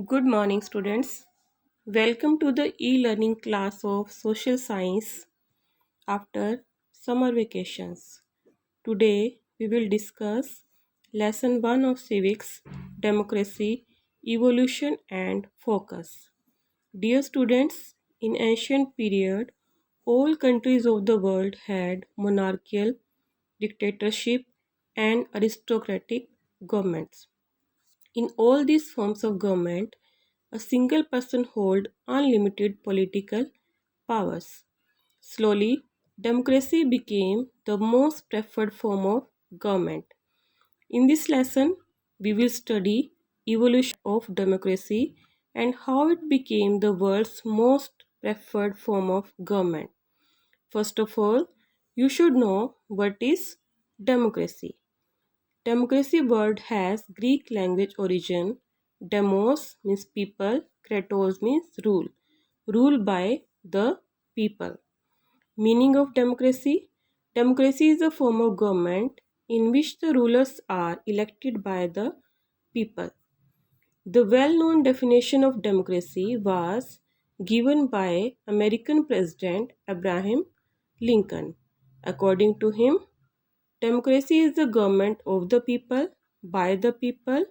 Good morning, students. Welcome to the e-learning class of Social Science after summer vacations. Today, we will discuss Lesson 1 of Civics, Democracy, Evolution and Focus. Dear students, in ancient period, all countries of the world had monarchical, dictatorship and aristocratic governments. In all these forms of government, a single person held unlimited political powers. Slowly, democracy became the most preferred form of government. In this lesson, we will study evolution of democracy and how it became the world's most preferred form of government. First of all, you should know what is democracy. Democracy word has Greek language origin. Demos means people, kratos means rule. Rule by the people. Meaning of democracy? Democracy is a form of government in which the rulers are elected by the people. The well-known definition of democracy was given by American President Abraham Lincoln. According to him, democracy is the government of the people, by the people,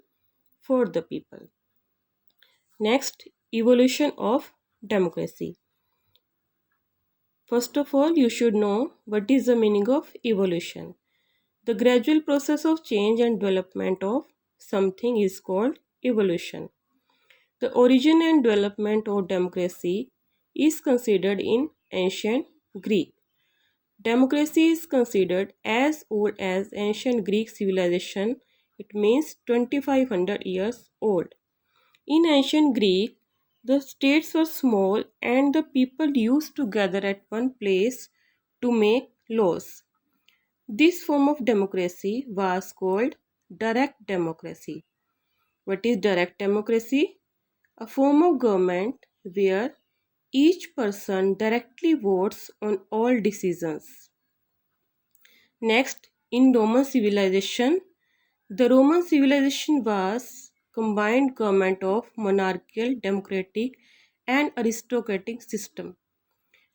for the people. Next, evolution of democracy. First of all, you should know what is the meaning of evolution. The gradual process of change and development of something is called evolution. The origin and development of democracy is considered in ancient Greek. Democracy is considered as old as ancient Greek civilization. It means 2500 years old. In ancient Greek, the states were small and the people used to gather at one place to make laws. This form of democracy was called direct democracy. What is direct democracy? A form of government where each person directly votes on all decisions. Next, in Roman civilization, the Roman civilization was combined government of monarchical, democratic and aristocratic system.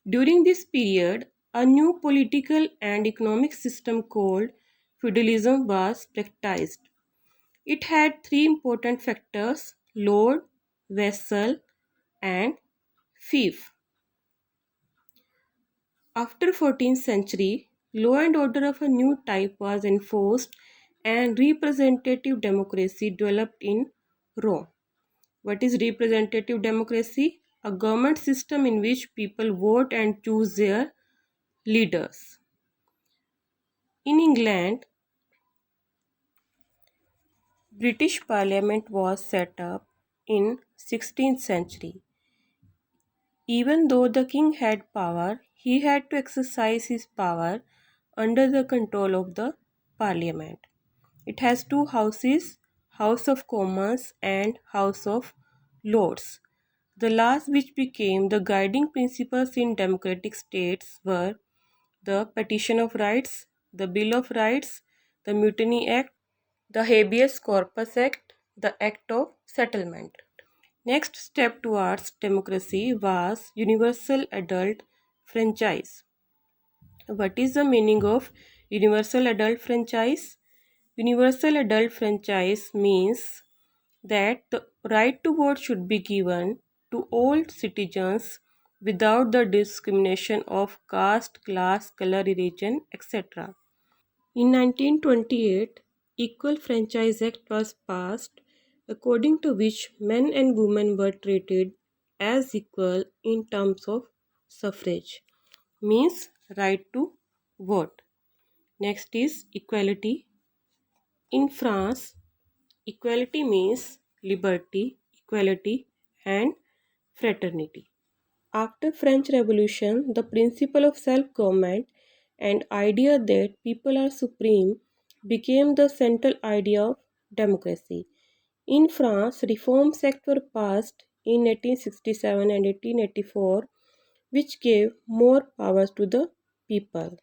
During this period, a new political and economic system called feudalism was practiced. It had three important factors: lord, vassal and fief. After 14th century, law and order of a new type was enforced and representative democracy developed in Rome. What is representative democracy? A government system in which people vote and choose their leaders. In England, British Parliament was set up in 16th century. Even though the king had power, he had to exercise his power under the control of the parliament. It has two houses, House of Commons and House of Lords. The laws which became the guiding principles in democratic states were the Petition of Rights, the Bill of Rights, the Mutiny Act, the Habeas Corpus Act, the Act of Settlement. Next step towards democracy was universal adult franchise. What is the meaning of universal adult franchise? Universal adult franchise means that the right to vote should be given to all citizens without the discrimination of caste, class, color, religion, etc. In 1928, Equal Franchise Act was passed, according to which men and women were treated as equal in terms of suffrage, means right to vote. Next is equality. In France, equality means liberty, equality, and fraternity. After French Revolution, the principle of self-government and idea that people are supreme became the central idea of democracy. In France, Reforms Act were passed in 1867 and 1884, which gave more powers to the people.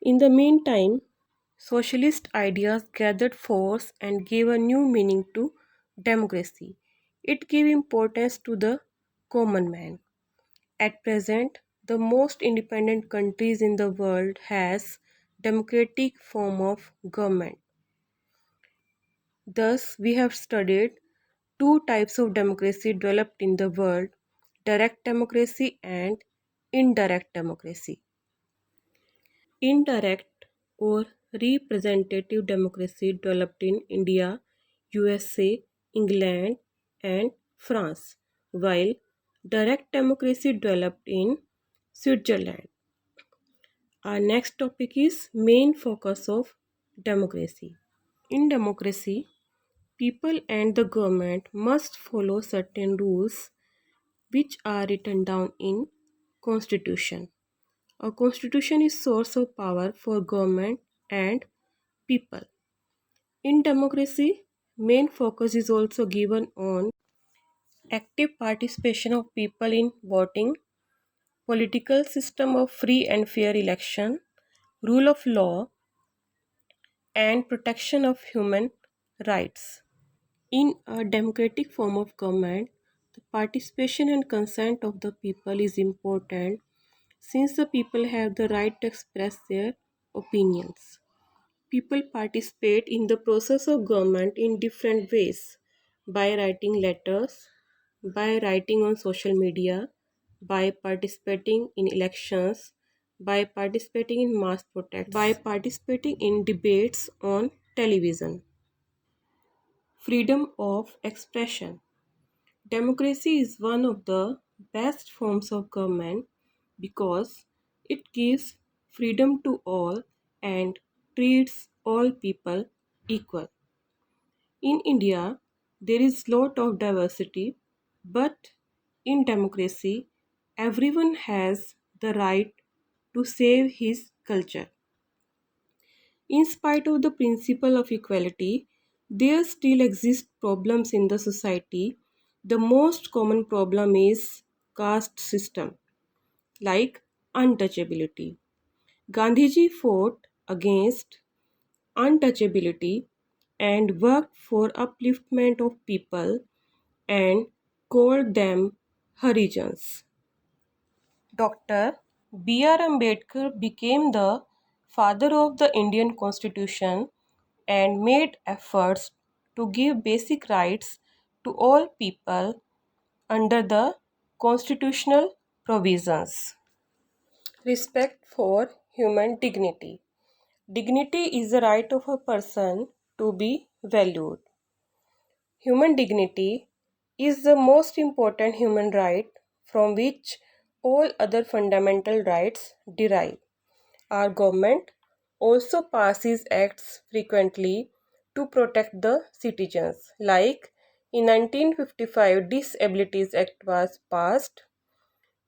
In the meantime, socialist ideas gathered force and gave a new meaning to democracy. It gives importance to the common man. At present, the most independent countries in the world has democratic form of government. Thus, we have studied two types of democracy developed in the world: direct democracy and indirect democracy. Indirect or representative democracy developed in India, USA, England, and France, while direct democracy developed in Switzerland. Our next topic is main focus of democracy. In democracy, people and the government must follow certain rules which are written down in constitution. A constitution is source of power for government and people. In democracy, main focus is also given on active participation of people in voting, political system of free and fair election, rule of law, and protection of human rights. In a democratic form of government, the participation and consent of the people is important since the people have the right to express their opinions. People participate in the process of government in different ways: by writing letters, by writing on social media, by participating in elections, by participating in mass protests, by participating in debates on television. Freedom of expression. Democracy is one of the best forms of government because it gives freedom to all and treats all people equal. In India, there is lot of diversity, but in democracy, everyone has the right to save his culture. In spite of the principle of equality, there still exist problems in the society. The most common problem is caste system, like untouchability. Gandhiji fought against untouchability and worked for upliftment of people and called them Harijans. Dr. B.R. Ambedkar became the father of the Indian Constitution and made efforts to give basic rights to all people under the constitutional provisions. Respect for human dignity. Dignity is the right of a person to be valued. Human dignity is the most important human right from which all other fundamental rights derive. Our government also passes acts frequently to protect the citizens. Like in 1955, Disabilities Act was passed.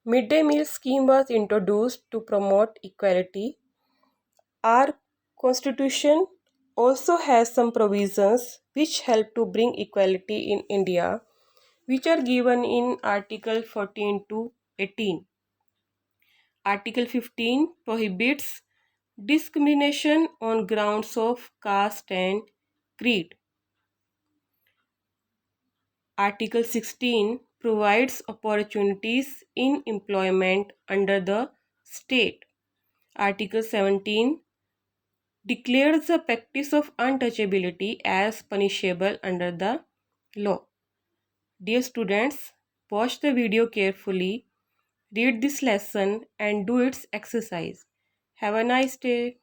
Midday meal scheme was introduced to promote equality. Our constitution also has some provisions which help to bring equality in India, which are given in Article 14 to 18. Article 15 prohibits discrimination on grounds of caste and creed. Article 16 provides opportunities in employment under the state. Article 17 declares the practice of untouchability as punishable under the law. Dear students, watch the video carefully, read this lesson and do its exercise. Have a nice day.